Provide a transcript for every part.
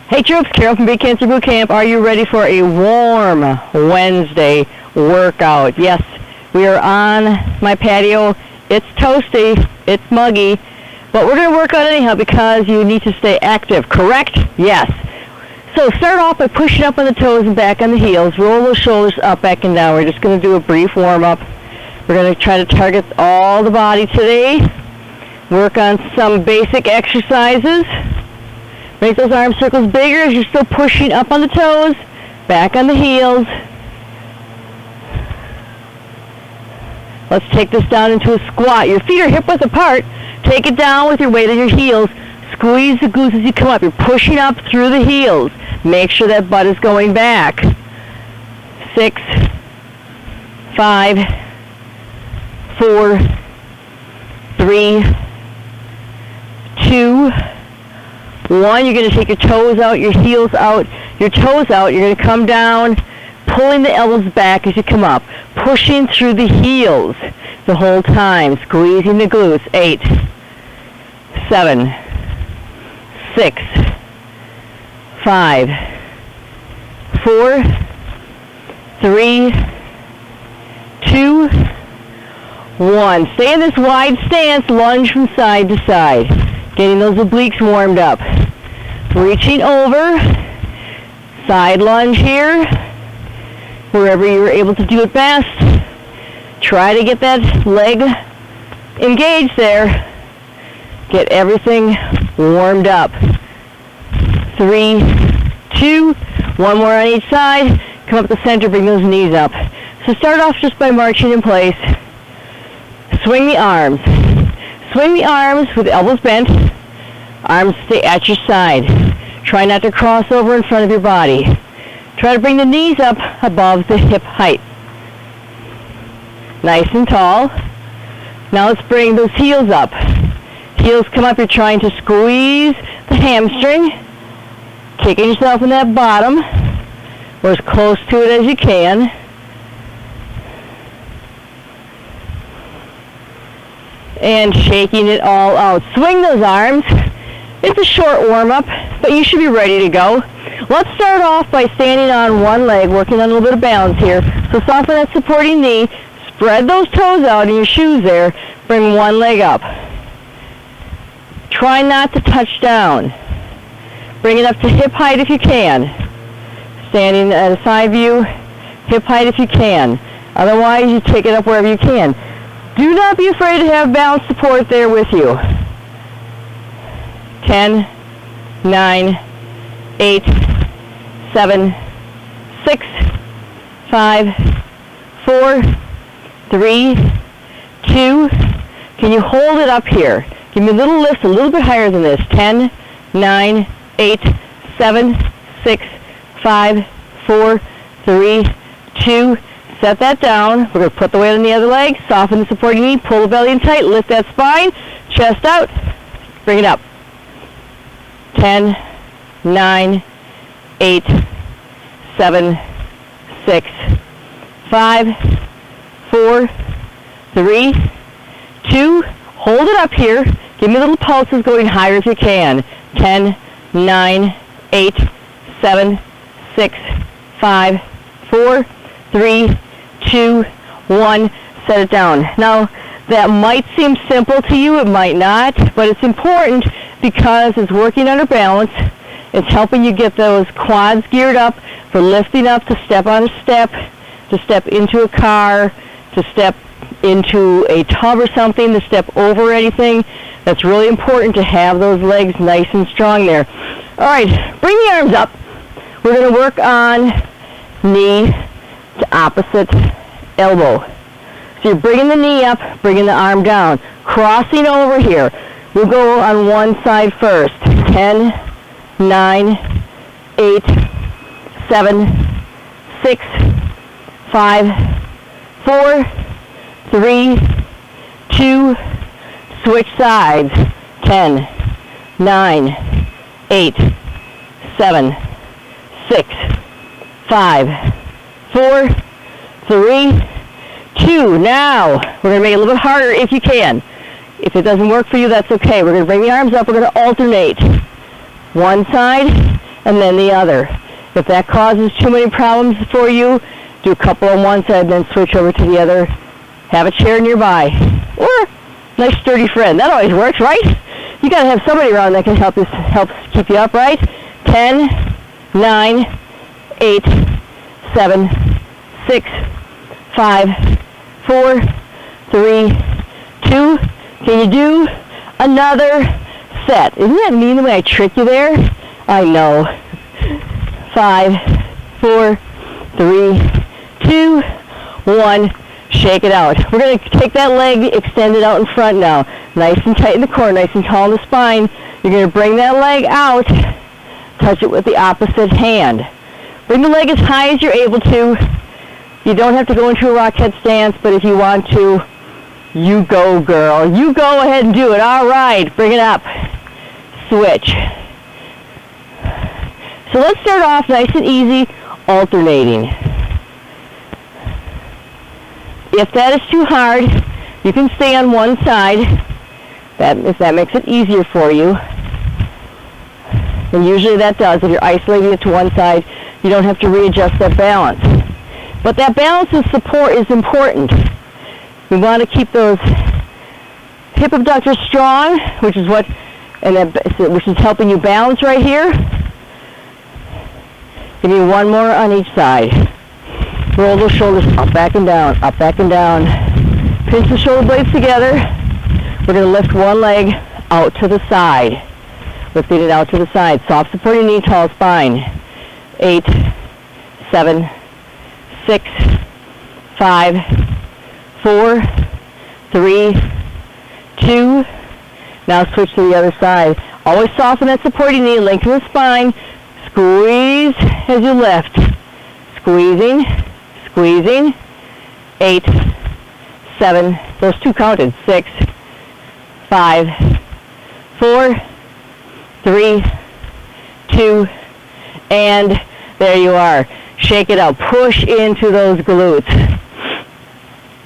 Hey troops, Carol from Big Cancer Boot Camp. Are you ready for a warm Wednesday workout? Yes, we are on my patio. It's toasty, it's muggy, but we're going to work out anyhow because you need to stay active, correct? Yes. So start off by pushing up on the toes and back on the heels. Roll those shoulders up, back, and down. We're just going to do a brief warm-up. We're going to try to target all the body today. Work on some basic exercises. Make those arm circles bigger as you're still pushing up on the toes, back on the heels. Let's take this down into a squat. Your feet are hip-width apart. Take it down with your weight on your heels. Squeeze the glutes as you come up. You're pushing up through the heels. Make sure that butt is going back. 6, 5, 4, 3, 2, 1. You're going to take your toes out, your heels out, your toes out. You're going to come down, pulling the elbows back as you come up, pushing through the heels the whole time, squeezing the glutes. 8, 7, 6, 5, 4, 3, 2, 1. Stay in this wide stance, lunge from side to side. Getting those obliques warmed up. Reaching over, side lunge here, wherever you're able to do it best. Try to get that leg engaged there. Get everything warmed up. 3, 2, 1 more on each side. Come up the center, bring those knees up. So start off just by marching in place. Swing the arms. Swing the arms with elbows bent. Arms stay at your side. Try not to cross over in front of your body. Try to bring the knees up above the hip height. Nice and tall. Now let's bring those heels up. Heels come up. You're trying to squeeze the hamstring. Kicking yourself in that bottom, or as close to it as you can. And shaking it all out. Swing those arms. It's a short warm-up, but you should be ready to go. Let's start off by standing on one leg, working on a little bit of balance here. So soften that supporting knee. Spread those toes out in your shoes there. Bring one leg up. Try not to touch down. Bring it up to hip height if you can. Standing at a side view, hip height if you can. Otherwise, you take it up wherever you can. Do not be afraid to have balance support there with you. 10, 9, 8, 7, 6, 5, 4, 3, 2. Can you hold it up here? Give me a little lift, a little bit higher than this. 10, 9, 8, 7, 6, 5, 4, 3, 2. Set that down. We're going to put the weight on the other leg. Soften the supporting knee. Pull the belly in tight. Lift that spine. Chest out. Bring it up. 10, 9, 8, 7, 6, 5, 4, 3, 2. Hold it up here. Give me little pulses going higher if you can. 10, 9, 8, 7, 6, 5, 4, 3, 2, 1. Set it down. Now, that might seem simple to you. It might not, but it's important because it's working under balance. It's helping you get those quads geared up for lifting up, to step on a step, to step into a car, to step into a tub or something, to step over anything. That's really important to have those legs nice and strong there. All right, bring the arms up. We're going to work on knee to opposite elbow. So you're bringing the knee up, bringing the arm down, crossing over here. We'll go on one side first. 10, 9, 8, 7, 6, 5, 4, 3, 2, switch sides. 10, 9, 8, 7, 6, 5, 4, 3, 2. Now, we're going to make it a little bit harder if you can. If it doesn't work for you, that's okay. We're going to bring the arms up. We're going to alternate. One side, and then the other. If that causes too many problems for you, do a couple on one side, then switch over to the other. Have a chair nearby, or a nice sturdy friend. That always works, right? You got to have somebody around that can help keep you upright. 10, 9, 8, 7, 6, 5, 4, 3, 2. Can you do another set? Isn't that mean the way I trick you there? I know. 5, 4, 3, 2, 1. Shake it out. We're going to take that leg, extend it out in front now. Nice and tight in the core, nice and tall in the spine. You're going to bring that leg out, touch it with the opposite hand. Bring the leg as high as you're able to. You don't have to go into a rocket stance, but if you want to, you go, girl. You go ahead and do it. All right, bring it up. Switch. So let's start off nice and easy, alternating. If that is too hard, you can stay on one side, if that makes it easier for you. And usually that does. If you're isolating it to one side, you don't have to readjust that balance. But that balance of support is important. We want to keep those hip abductors strong, which is helping you balance right here. Give me one more on each side. Roll those shoulders up, back and down, up, back and down. Pinch the shoulder blades together. We're going to lift one leg out to the side. Lifting it out to the side. Soft supporting knee, tall spine. 8, 7, 6, 5, 4, 3, 2. Now switch to the other side. Always soften that supporting knee, lengthen the spine. Squeeze as you lift. Squeezing. Squeezing. 8, 7, those two counted. 6, 5, 4, 3, 2, and there you are. Shake it out. Push into those glutes.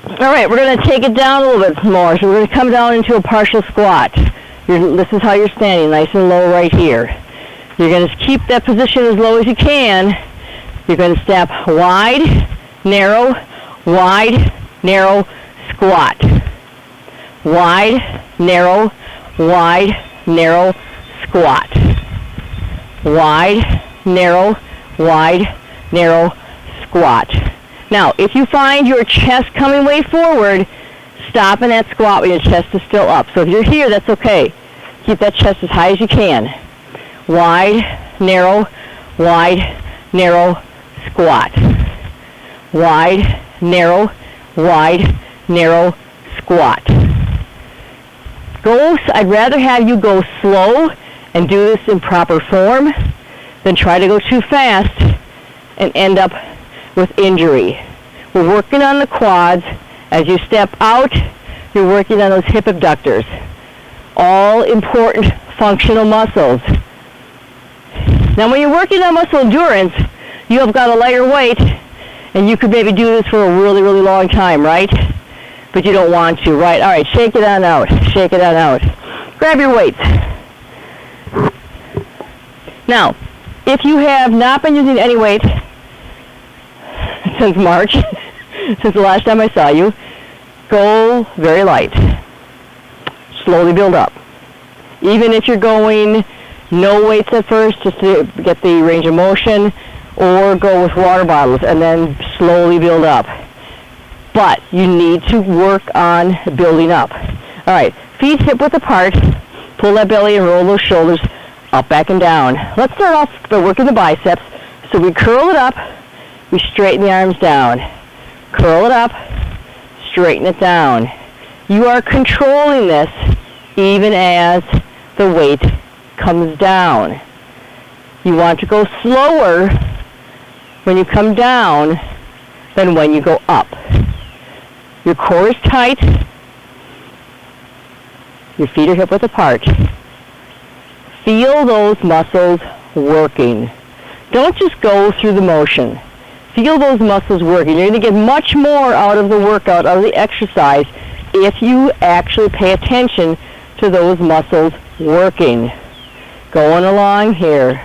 All right, we're going to take it down a little bit more. So we're going to come down into a partial squat. This is how you're standing, nice and low right here. You're going to keep that position as low as you can. You're going to step wide, narrow, squat. Wide, narrow, squat. Wide, narrow, squat. Now, if you find your chest coming way forward, stop in that squat when your chest is still up. So if you're here, that's okay. Keep that chest as high as you can. Wide, narrow, squat. Wide, narrow, squat. I'd rather have you go slow and do this in proper form than try to go too fast and end up with injury. We're working on the quads. As you step out, you're working on those hip abductors. All important functional muscles. Now when you're working on muscle endurance, you have got a lighter weight, and you could maybe do this for a really, really long time, right? But you don't want to, right? All right, shake it on out. Shake it on out. Grab your weights. Now, if you have not been using any weight since March, since the last time I saw you, go very light. Slowly build up. Even if you're going no weights at first, just to get the range of motion, or go with water bottles and then slowly build up. But you need to work on building up. All right, feet hip-width apart. Pull that belly and roll those shoulders up, back, and down. Let's start off by working the biceps. So we curl it up. We straighten the arms down. Curl it up. Straighten it down. You are controlling this even as the weight comes down. You want to go slower when you come down than when you go up. Your core is tight. Your feet are hip-width apart. Feel those muscles working. Don't just go through the motion. Feel those muscles working. You're going to get much more out of the workout, out of the exercise, if you actually pay attention to those muscles working. Going along here.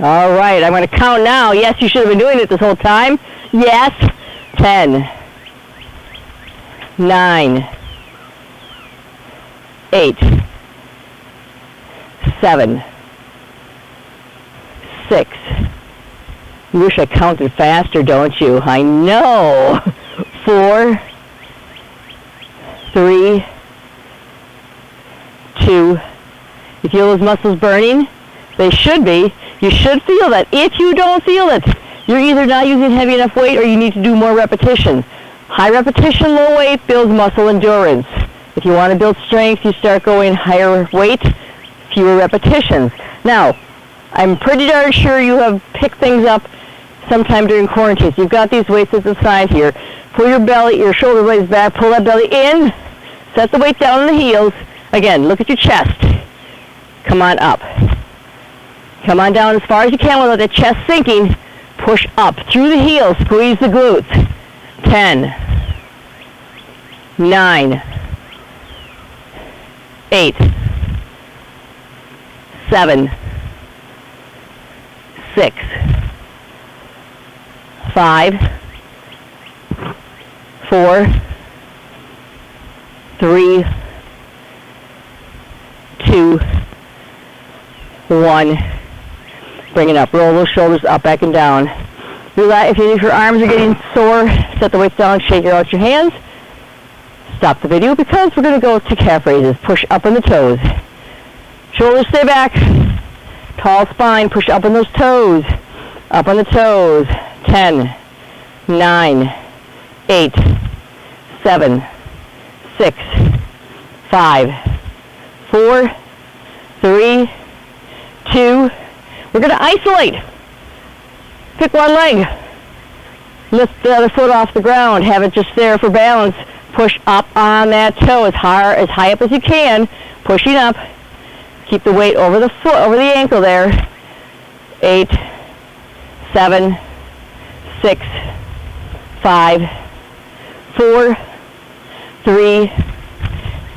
All right, I'm going to count now. Yes, you should have been doing it this whole time. Yes. 10, 9, 8, 7, 6. You wish I counted faster, don't you? I know. 4, 3, 2. You feel those muscles burning? They should be. You should feel that. If you don't feel it, you're either not using heavy enough weight or you need to do more repetition. High repetition, low weight builds muscle endurance. If you want to build strength, you start going higher weight, fewer repetitions. Now, I'm pretty darn sure you have picked things up sometime during quarantine. So you've got these weights at the side here. Pull your belly, your shoulder blades back, pull that belly in, set the weight down on the heels. Again, look at your chest. Come on up. Come on down as far as you can without the chest sinking. Push up through the heels, squeeze the glutes. 10, 9, 8, 7, 6, 5, 4, 3, 2, 1. Bring it up. Roll those shoulders up, back, and down. If your arms are getting sore, set the weights down, shake out your hands. Stop the video because we're going to go to calf raises. Push up on the toes. Shoulders stay back. Tall spine. Push up on those toes. Up on the toes. 10, 9, 8, 7, 6, 5, 4, 3, 2. We're going to isolate. Pick one leg. Lift the other foot off the ground. Have it just there for balance. Push up on that toe as high up as you can. Pushing up. Keep the weight over the foot, over the ankle there. 8, 7, 6, 5, 4, 3,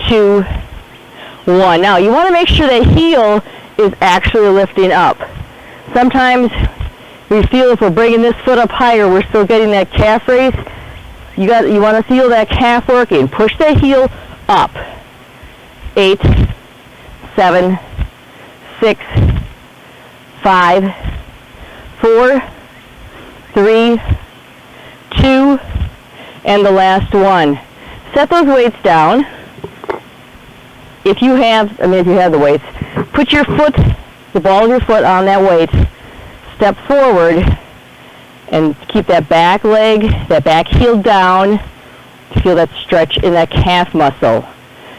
2, 1. Now, you want to make sure the heel is actually lifting up. Sometimes we feel if we're bringing this foot up higher, we're still getting that calf raise. You want to feel that calf working. Push the heel up. 8, 7, 6, 5, 4, 3, 2, and the last one. Set those weights down. If you have the weights, put your foot, the ball of your foot on that weight. Step forward and keep that back leg, that back heel down to feel that stretch in that calf muscle.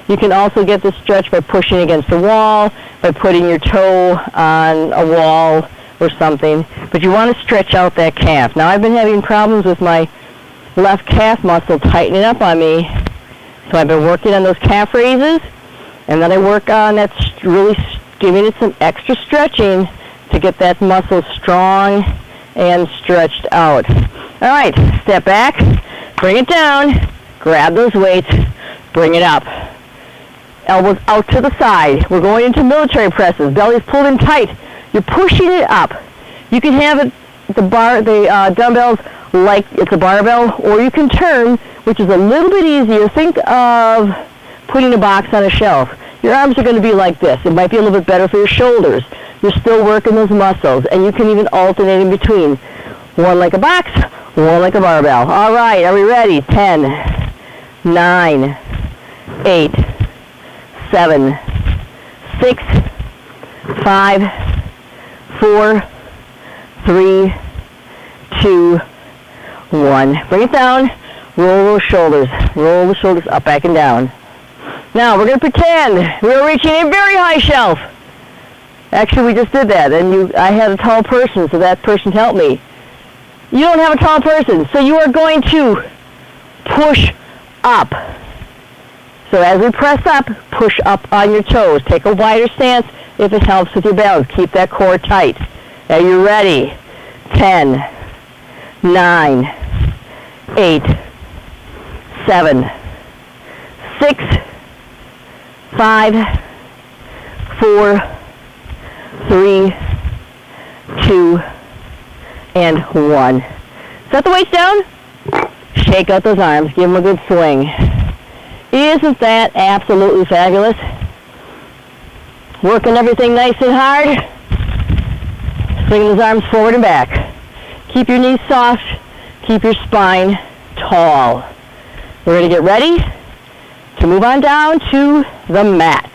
You can also get this stretch by pushing against the wall, by putting your toe on a wall or something. But you want to stretch out that calf. Now, I've been having problems with my left calf muscle tightening up on me, so I've been working on those calf raises, and then I work on that really giving it some extra stretching to get that muscle strong and stretched out. All right, step back, bring it down, grab those weights, bring it up. Elbows out to the side. We're going into military presses. Belly's pulled in tight. You're pushing it up. You can have it, the dumbbells like it's a barbell, or you can turn, which is a little bit easier. Think of putting a box on a shelf. Your arms are going to be like this. It might be a little bit better for your shoulders. You're still working those muscles, and you can even alternate in between. One like a box, one like a barbell. All right, are we ready? 10, 9, 8, 7, 6, 5, 4, 3, 2, 1. Bring it down. Roll those shoulders. Roll the shoulders up, back, and down. Now, we're going to pretend we're reaching a very high shelf. Actually, we just did that, and I had a tall person, so that person helped me. You don't have a tall person, so you are going to push up. So as we press up, push up on your toes. Take a wider stance if it helps with your balance. Keep that core tight. Are you ready? 10, 9, 8, 7, 6, 5, 4, 3, 2, 2, and 1. Set the weights down. Shake out those arms. Give them a good swing. Isn't that absolutely fabulous? Working everything nice and hard. Swing those arms forward and back. Keep your knees soft. Keep your spine tall. We're going to get ready to move on down to the mat.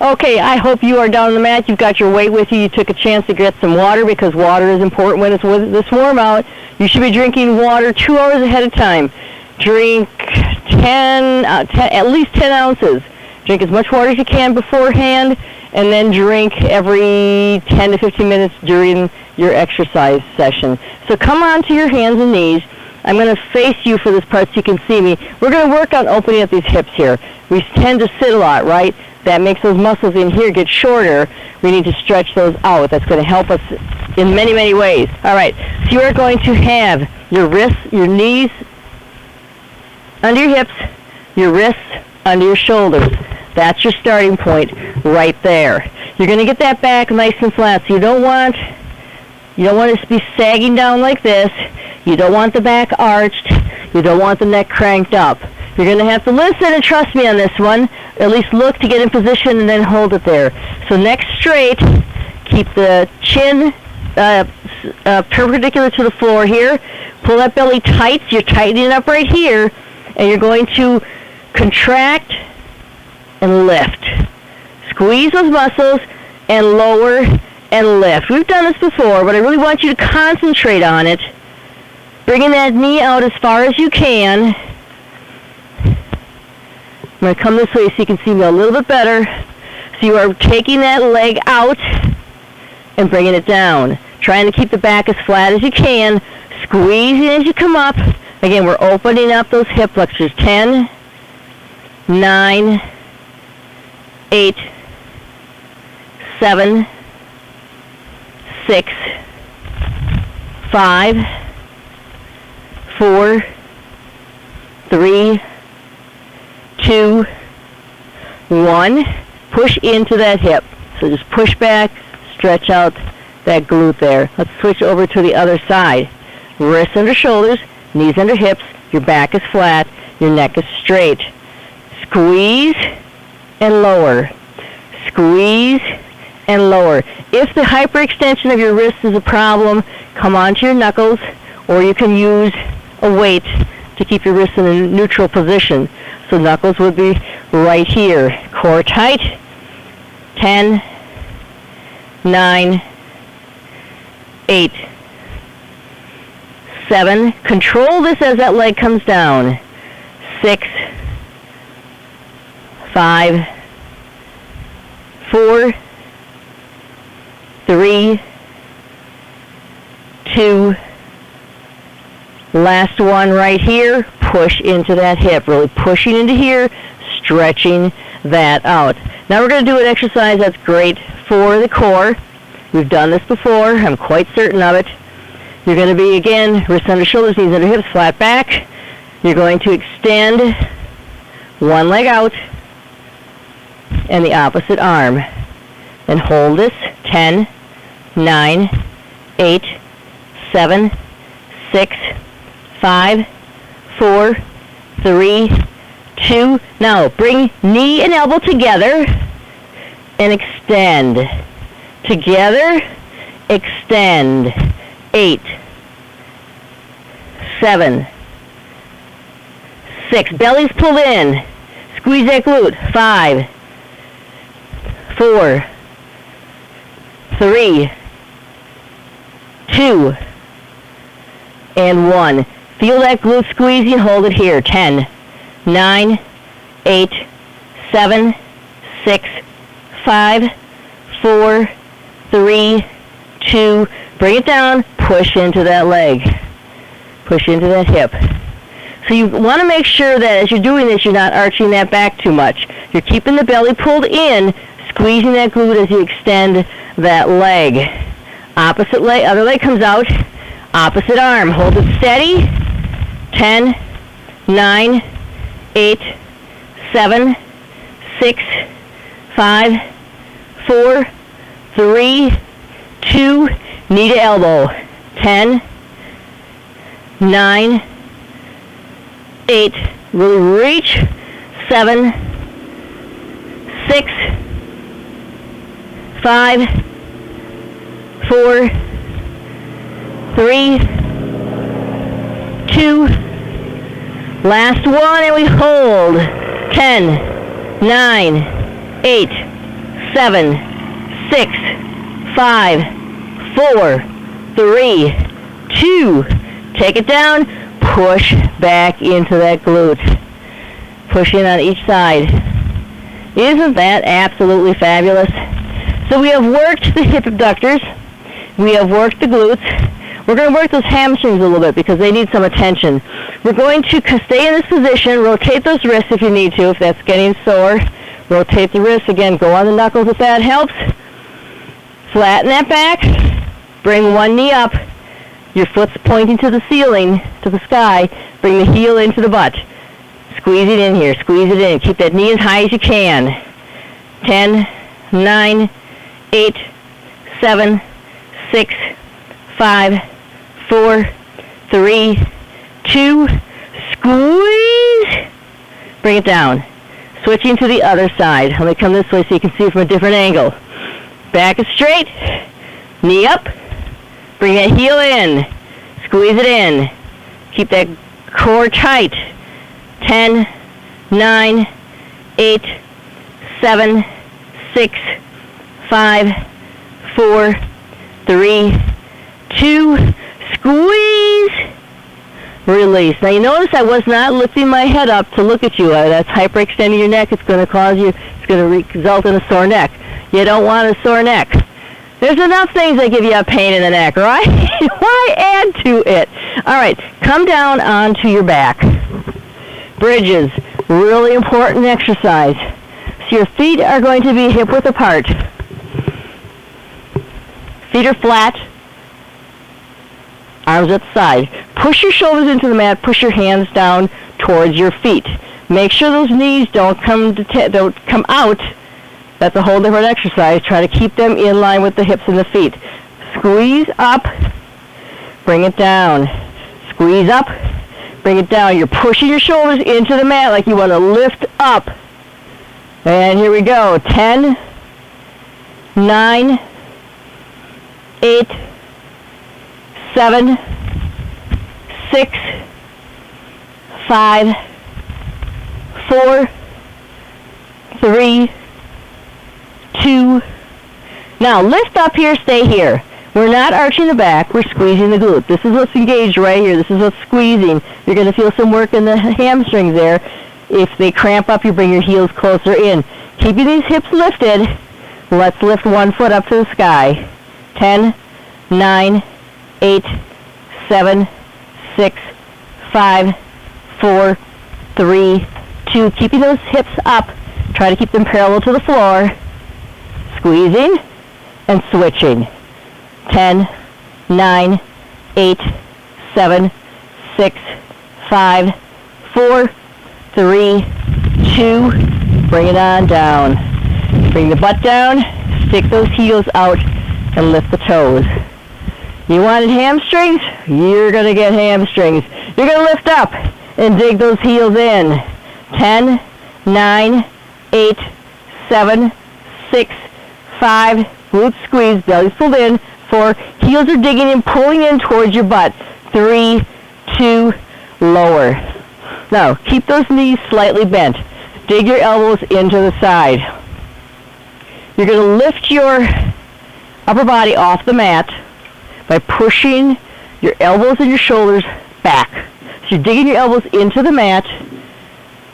Okay, I hope you are down on the mat. You've got your weight with you. You took a chance to get some water because water is important when it's this warm out. You should be drinking water 2 hours ahead of time. Drink at least 10 ounces. Drink as much water as you can beforehand, and then drink every 10 to 15 minutes during your exercise session. So come on to your hands and knees. I'm going to face you for this part so you can see me. We're going to work on opening up these hips here. We tend to sit a lot, right? That makes those muscles in here get shorter. We need to stretch those out. That's going to help us in many, many ways. All right, so you are going to have your wrists, your knees under your hips, your wrists under your shoulders. That's your starting point right there. You're going to get that back nice and flat. So you don't want it to be sagging down like this. You don't want the back arched. You don't want the neck cranked up. You're going to have to listen and trust me on this one. At least look to get in position and then hold it there. So neck straight. Keep the chin perpendicular to the floor here. Pull that belly tight. So you're tightening up right here. And you're going to contract and lift. Squeeze those muscles and lower and lift. We've done this before, but I really want you to concentrate on it. Bringing that knee out as far as you can. I'm going to come this way so you can see me a little bit better. So you are taking that leg out and bringing it down. Trying to keep the back as flat as you can. Squeezing as you come up. Again, we're opening up those hip flexors. 10, 9, 8, 7, 6, 5, 4, 3, 2, 1. Push into that hip. So just push back, stretch out that glute there. Let's switch over to the other side. Wrists under shoulders, knees under hips, your back is flat, your neck is straight. Squeeze and lower. Squeeze and lower. If the hyperextension of your wrist is a problem, come onto your knuckles, or you can use a weight to keep your wrists in a neutral position. So knuckles would be right here. Core tight. 10, 9, 8, 7. Control this as that leg comes down. 6, 5, 4, 3, 2. Last one right here. Push into that hip. Really pushing into here, stretching that out. Now we're going to do an exercise that's great for the core. We've done this before. I'm quite certain of it. You're going to be, again, wrists under shoulders, knees under hips, flat back. You're going to extend one leg out and the opposite arm. And hold this. 10, 9, 8, 7, 6, 5, 4, 3, 2. Now bring knee and elbow together and extend. Together, extend. 8, 7, 6. Belly's pulled in. Squeeze that glute. 5, 4, 3, 2, and 1. Feel that glute squeezing. Hold it here. 10, 9, 8, 7, 6, 5, 4, 3, 2. Bring it down. Push into that leg. Push into that hip. So you want to make sure that as you're doing this, you're not arching that back too much. You're keeping the belly pulled in, squeezing that glute as you extend that leg. Opposite leg, other leg comes out. Opposite arm. Hold it steady. 10, 9, 8, 7, 6, 5, 4, 3, 2, knee to elbow. 10, 9, 8, really reach. 7, 6, 5, 4, 3, 2, last one, and we hold. 10, 9, 8, 7, 6, 5, 4, 3, 2, take it down, push back into that glute. Push in on each side. Isn't that absolutely fabulous? So we have worked the hip abductors, we have worked the glutes. We're going to work those hamstrings a little bit because they need some attention. We're going to stay in this position, rotate those wrists if you need to, if that's getting sore. Rotate the wrists. Again, go on the knuckles if that helps. Flatten that back. Bring one knee up. Your foot's pointing to the ceiling, to the sky. Bring the heel into the butt. Squeeze it in here. Squeeze it in. Keep that knee as high as you can. 10, 9, 8, 7, 6, 5, 4, 3, 2, squeeze. Bring it down. Switching to the other side. Let me come this way so you can see from a different angle. Back is straight. Knee up. Bring that heel in. Squeeze it in. Keep that core tight. 10, 9, 8, 7, 6, 5, 4, 3, 2, squeeze, release. Now you notice I was not lifting my head up to look at you. That's hyperextending your neck. It's going to cause you, it's going to result in a sore neck. You don't want a sore neck. There's enough things that give you a pain in the neck, right? Why add to it? All right, come down onto your back. Bridges, really important exercise. So your feet are going to be hip width apart. Feet are flat. Arms at the side. Push your shoulders into the mat. Push your hands down towards your feet. Make sure those knees don't come out. That's a whole different exercise. Try to keep them in line with the hips and the feet. Squeeze up. Bring it down. Squeeze up. Bring it down. You're pushing your shoulders into the mat like you want to lift up. And here we go. 10, 9, 8, 7, 6, 5, 4, 3, 2. Now lift up here, stay here. We're not arching the back, we're squeezing the glute. This is what's engaged right here. This is what's squeezing. You're going to feel some work in the hamstrings there. If they cramp up, you bring your heels closer in. Keeping these hips lifted, let's lift one foot up to the sky. 10, 9, 8, 7, 6, 5, 4, 3, 2. Keeping those hips up. Try to keep them parallel to the floor. Squeezing and switching. 10, 9, 8, 7, 6, 5, 4, 3, 2. Bring it on down. Bring the butt down. Stick those heels out and lift the toes. You wanted hamstrings? You're going to get hamstrings. You're going to lift up and dig those heels in. 10, 9, 8, 7, 6, 5. Glutes squeeze, belly's pulled in. 4. Heels are digging in, pulling in towards your butt. 3, 2, lower. Now, keep those knees slightly bent. Dig your elbows into the side. You're going to lift your upper body off the mat by pushing your elbows and your shoulders back. So you're digging your elbows into the mat,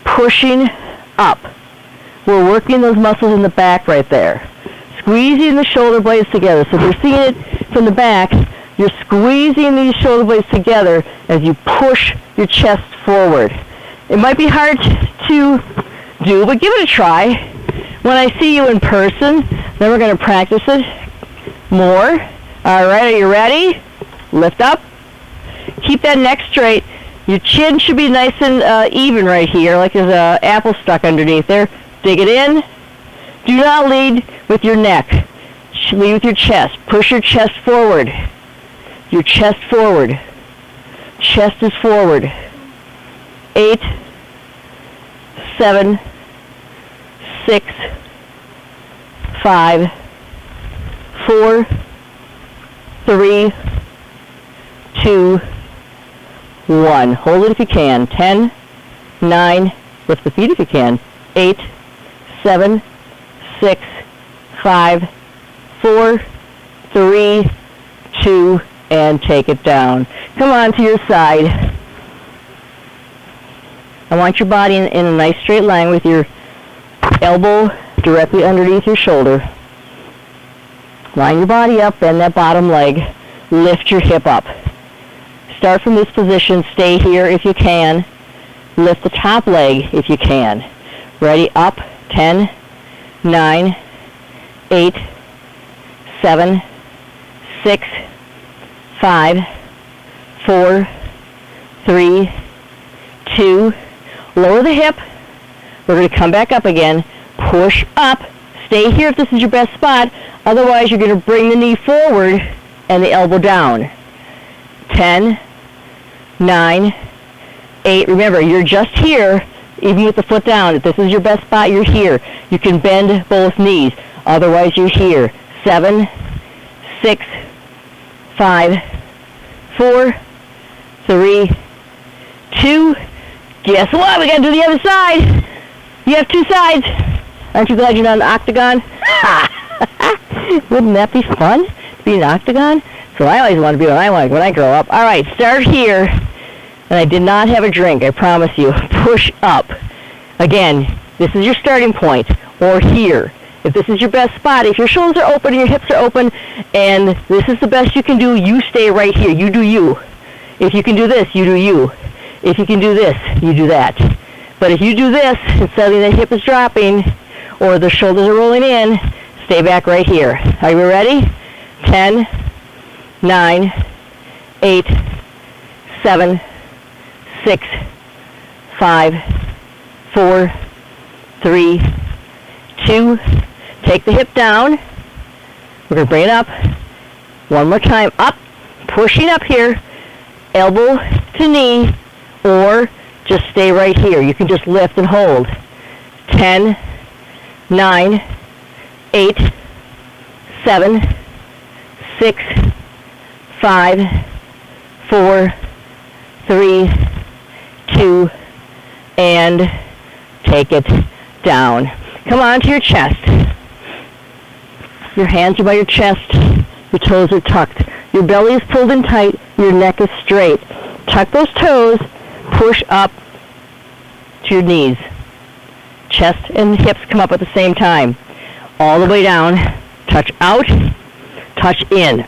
pushing up. We're working those muscles in the back right there. Squeezing the shoulder blades together. So if you're seeing it from the back, you're squeezing these shoulder blades together as you push your chest forward. It might be hard to do, but give it a try. When I see you in person, then we're going to practice it more. All right, are you ready? Lift up. Keep that neck straight. Your chin should be nice and even right here, like there's an apple stuck underneath there. Dig it in. Do not lead with your neck. lead with your chest. Push your chest forward. Your chest forward. Chest is forward. 8, 7, 6, 5, 4, 3, 2, 1. Hold it if you can. 10, 9, lift the feet if you can. 8, 7, 6, 5, 4, 3, 2, and take it down. Come on to your side. I want your body in a nice straight line with your elbow directly underneath your shoulder. Line your body up, bend that bottom leg, lift your hip up. Start from this position, stay here if you can. Lift the top leg if you can. Ready, up, 10, 9, 8, 7, 6, 5, 4, 3, 2, lower the hip. We're going to come back up again. Push up. Stay here if this is your best spot. Otherwise, you're going to bring the knee forward and the elbow down. 10, 9, 8. Remember, you're just here, even with the foot down. If this is your best spot, you're here. You can bend both knees. Otherwise, you're here. 7, 6, 5, 4, 3, 2. Guess what? We got to do the other side. You have two sides. Aren't you glad you're not an octagon? Wouldn't that be fun to be an octagon? So I always want to be when I grow up. All right, start here. And I did not have a drink, I promise you. Push up. Again, this is your starting point. Or here. If this is your best spot, if your shoulders are open and your hips are open, and this is the best you can do, you stay right here. You do you. If you can do this, you do you. If you can do this, you do that. But if you do this, and suddenly the hip is dropping, or the shoulders are rolling in, stay back right here. Are you ready? 10, 9, 8, 7, 6, 5, 4, 3, 2. Take the hip down. We're going to bring it up. One more time. Up. Pushing up here. Elbow to knee. Or just stay right here. You can just lift and hold. 10, 9, 8, 7, 6, 5, 4, 3, 2, and take it down. Come on to your chest. Your hands are by your chest. Your toes are tucked. Your belly is pulled in tight. Your neck is straight. Tuck those toes. Push up to your knees. Chest and hips come up at the same time. All the way down. Touch out. Touch in.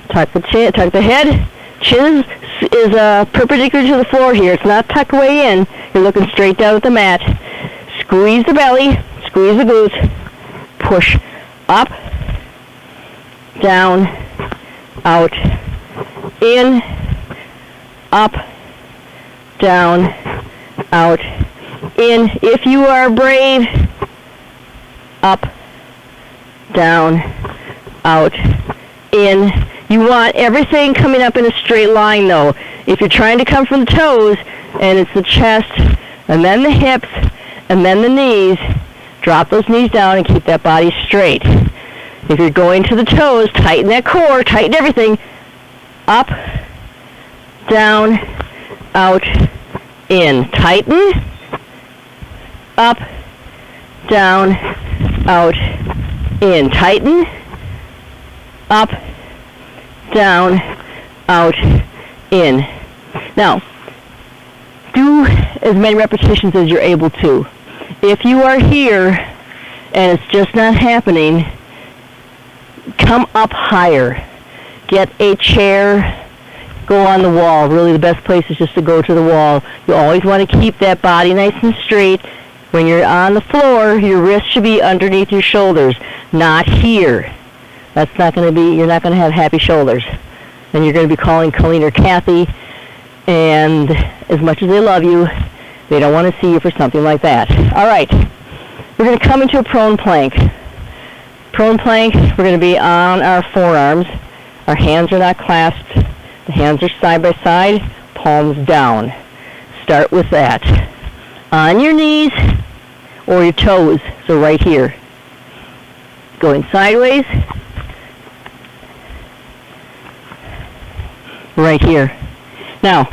Tuck the chin. Tuck the head. Chin is perpendicular to the floor here. It's not tucked way in. You're looking straight down at the mat. Squeeze the belly. Squeeze the glutes. Push up, down, out, in, up, down, out, in. If you are brave, up, down, out, in. You want everything coming up in a straight line, though. If you're trying to come from the toes, and it's the chest, and then the hips, and then the knees, drop those knees down and keep that body straight. If you're going to the toes, tighten that core, tighten everything. Up, down, out, in. Tighten. Up, down, out, in. Tighten. Up, down, out, in. Now, do as many repetitions as you're able to. If you are here and it's just not happening, come up higher. Get a chair, go on the wall. Really, the best place is just to go to the wall. You always want to keep that body nice and straight. When you're on the floor, your wrists should be underneath your shoulders, not here. That's not going to be, you're not going to have happy shoulders. And you're going to be calling Colleen or Kathy, and as much as they love you, they don't want to see you for something like that. All right, we're going to come into a prone plank. prone plank, we're going to be on our forearms. Our hands are not clasped. The hands are side by side, palms down. Start with that. On your knees or your toes, so right here. Going sideways. Right here. Now,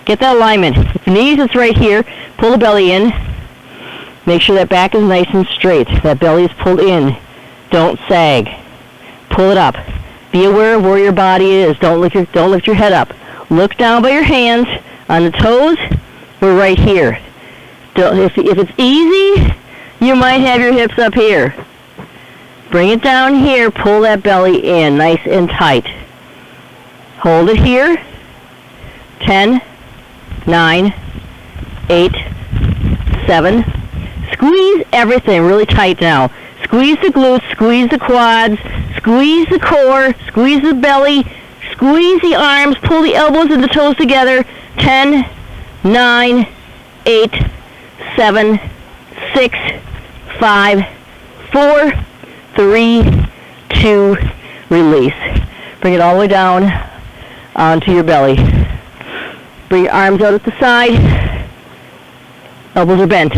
get that alignment. With the knees, it's right here. Pull the belly in. Make sure that back is nice and straight. That belly is pulled in. Don't sag. Pull it up. Be aware of where your body is. Don't lift your head up. Look down by your hands. On the toes, we're right here. If it's easy, you might have your hips up here. Bring it down here. Pull that belly in nice and tight. Hold it here. 10, 9, 8, 7. Squeeze everything really tight now. Squeeze the glutes, squeeze the quads, squeeze the core, squeeze the belly, squeeze the arms, pull the elbows and the toes together. 10, 9, 8, 7, 6, 5, 4, 3, 2, release. Bring it all the way down onto your belly. Bring your arms out at the side. Elbows are bent.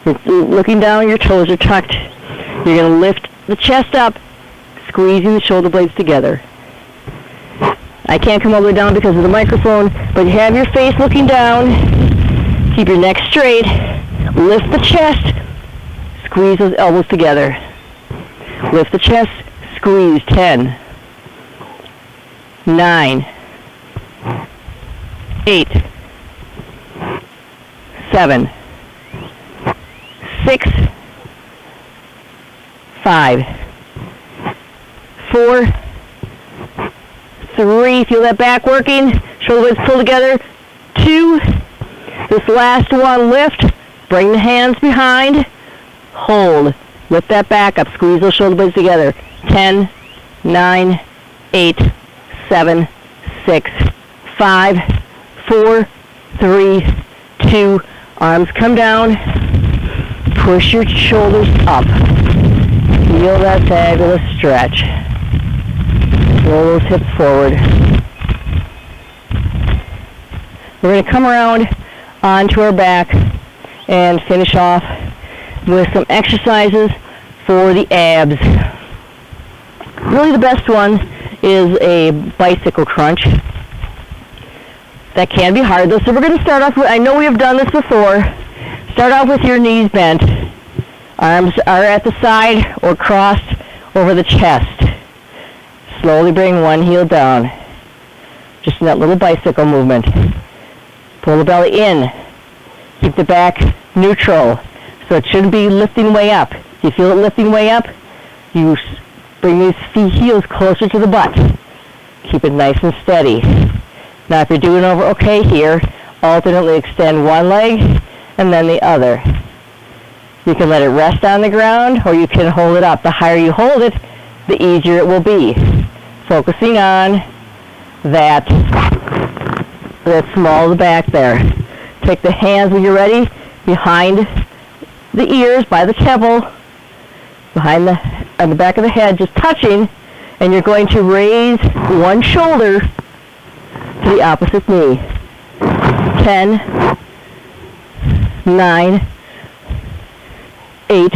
You're looking down, your toes are tucked. You're going to lift the chest up, squeezing the shoulder blades together. I can't come all the way down because of the microphone, but you have your face looking down. Keep your neck straight. Lift the chest. Squeeze those elbows together. Lift the chest. Squeeze. 10, 9, 8, 7, 6, 5, 4, 3. Feel that back working. Shoulder blades pull together. 2. This last one, lift. Bring the hands behind. Hold. Lift that back up. Squeeze those shoulder blades together. 10, 9, 8, 7, 6, 5, 4, 3, 2. Arms come down. Push your shoulders up. Feel that fabulous stretch. Roll those hips forward. We're going to come around onto our back and finish off with some exercises for the abs. Really the best one is a bicycle crunch. That can be hard though, so we're going to start off with, I know we have done this before, start off with your knees bent. Arms are at the side or crossed over the chest. Slowly bring one heel down. Just in that little bicycle movement. Pull the belly in. Keep the back neutral. So it shouldn't be lifting way up. If you feel it lifting way up, you bring these heels closer to the butt. Keep it nice and steady. Now if you're doing okay here, alternately extend one leg and then the other. You can let it rest on the ground or you can hold it up. The higher you hold it, the easier it will be. Focusing on that small of the back there. Take the hands when you're ready behind the ears, by the temple, on the back of the head, just touching, and you're going to raise one shoulder to the opposite knee. 10, 9, 8,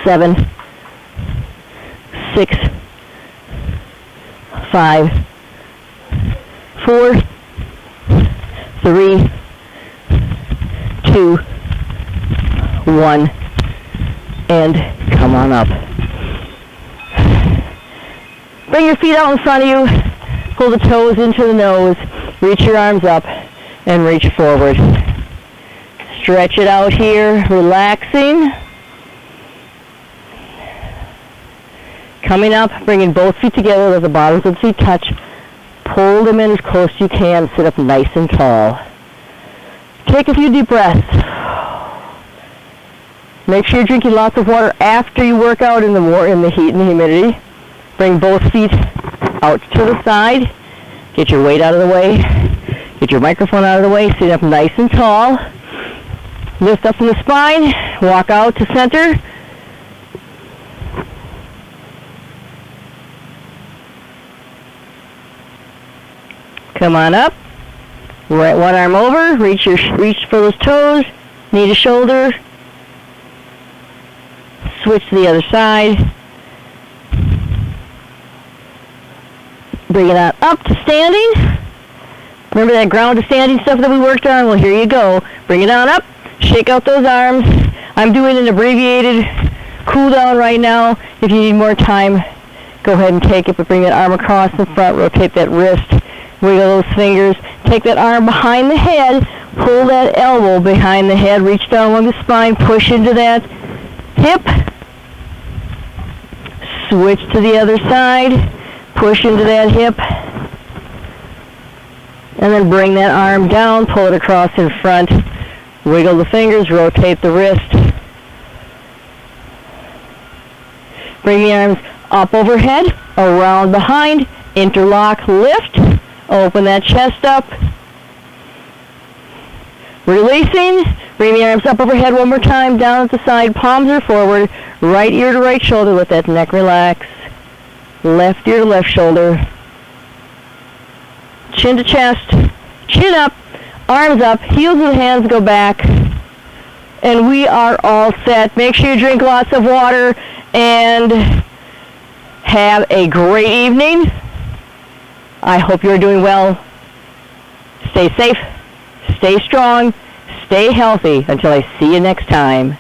7, 6, 5, 4, 3, 2, 1, and come on up. Bring your feet out in front of you. Pull the toes into the nose. Reach your arms up and reach forward. Stretch it out here, relaxing. Coming up, bringing both feet together, let the bottoms of the feet touch. Pull them in as close as you can. Sit up nice and tall. Take a few deep breaths. Make sure you're drinking lots of water after you work out in the heat and the humidity. Bring both feet out to the side. Get your weight out of the way. Get your microphone out of the way. Sit up nice and tall. Lift up from the spine. Walk out to center. Come on up. Right one arm over. Reach for those toes. Knee to shoulder. Switch to the other side. Bring it on up to standing. Remember that ground to standing stuff that we worked on? Well, here you go. Bring it on up. Shake out those arms. I'm doing an abbreviated cool down right now. If you need more time, go ahead and take it, but bring that arm across the front. Rotate that wrist. Wiggle those fingers. Take that arm behind the head. Pull that elbow behind the head. Reach down along the spine. Push into that hip. Switch to the other side. Push into that hip. And then bring that arm down. Pull it across in front. Wiggle the fingers. Rotate the wrist. Bring the arms up overhead. Around behind. Interlock. Lift. Open that chest up. Releasing. Bring the arms up overhead one more time. Down at the side. Palms are forward. Right ear to right shoulder. Let that neck relax. Left ear to left shoulder. Chin to chest. Chin up. Arms up. Heels of the hands go back. And we are all set. Make sure you drink lots of water and have a great evening. I hope you're doing well. Stay safe. Stay strong. Stay healthy until I see you next time.